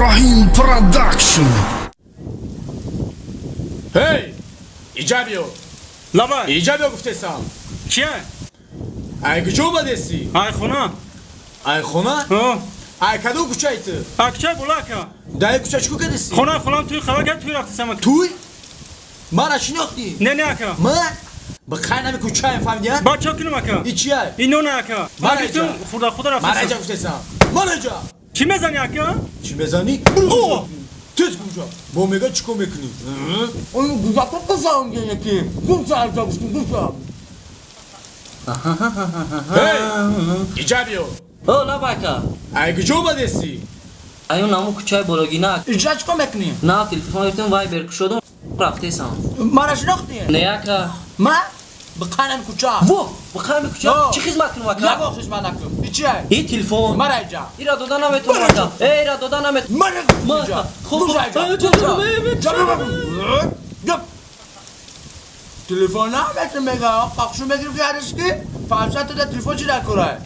Ibrahim Production. Hey! ایجابیو لبا ایجابیو گفتستم چیه؟ ای کجا اومدسی؟ ای خونه ای خونه؟ ای کدو کوچه ایت؟ اکچه بولاکا دای کوچه چکو کدسی؟ خونه خونم توی خبر کرد توی رفتی سمک توی؟ من شناختی؟ نه اکا من؟ بخیر نمی کوچه هم فهمیدین؟ با چه کنم اکا؟ ای چیه؟ اینو نه اکا من من اینجا. خدا من رفتی اینجا گفتستم من اینجا چی میزنی اکا؟ چی بزنی؟ برو تز کجا؟ با میگه چیکار میکنی؟ اون گوزا کو بزنم یکی گوزا اینجا گوزا هی! ایجابیو او لباکا ای کجا اومدسی؟ ایون نامو کوچای بلوگینا اینجا چیکار میکنی؟ نه تلفن گرفتم وایبر شدم رفته سام من شناختی؟ نه اکا من بخانم کوچه وو بخیر کوچا چی خدمت کنم نه اکا با خدمت نکنم این چیه؟ این تلفن من اینجا ایرا دادن نمیت اکا ایرا دادن نمیت من ما اینجا خوب گوزا اینجا تلفن نمیتونم بگم پاکشون بگیرم که هرش کی فرصت ده تلفن چی در کاره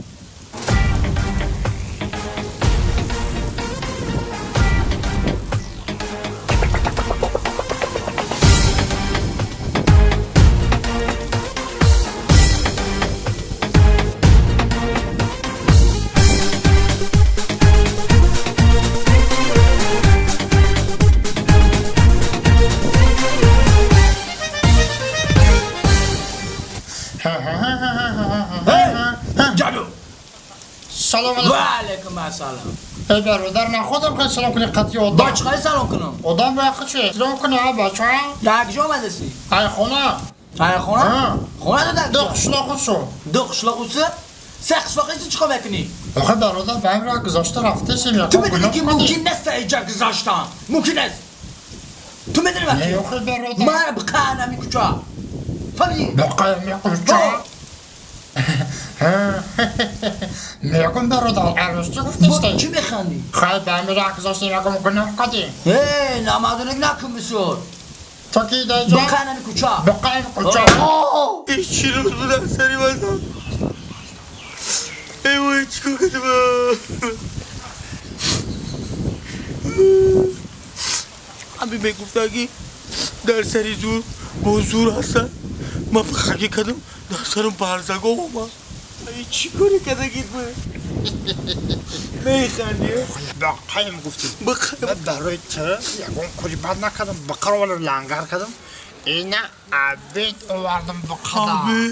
جادو سلام علیکم. و علیکم السلام ای برادر نه خودم که سلام کنی قطعی با آدم. چیکار سلام کنم؟ آدم باید چه؟ سلام کنی ها بچه ها؟ یک جا اومدسی؟ ای خونه. ای خونه؟ ها. خونه تو در دو کجا؟ خشلا خودشو. دو خشلاقوسه؟ سه خشلاقوسه چیکار میکنی؟ آخه برادر به این راه گذاشته رفته سیم تو میدونی که ممکن نیست اینجا گذاشتن ممکن نیست تو میدونی نه وقتی آخه برادر. من بخانم این کجا فهمیدی؟ بقیه میکن میکن برادر عروس چه با گفتسته؟ چی میخندی؟ خیلی به این راه گذاشته میکن مکنه کدی. هی نمادونک نکن بسیار تو کی دای جا؟ بخانم این کجا بقیه کجا؟ ای چی رو بودم سری بازم ای وای چیکار کنم امی میگفت که در سری زور موضوع هستن من بخاکی کدم در سرم برزگاه اومد ای چی کنی کده گیر میخندی بقیه میگفتی. بخیر برای تو یکون کجی بد نکردم بقر ولی لنگر کردم اینه عبید اووردم بقدم آبی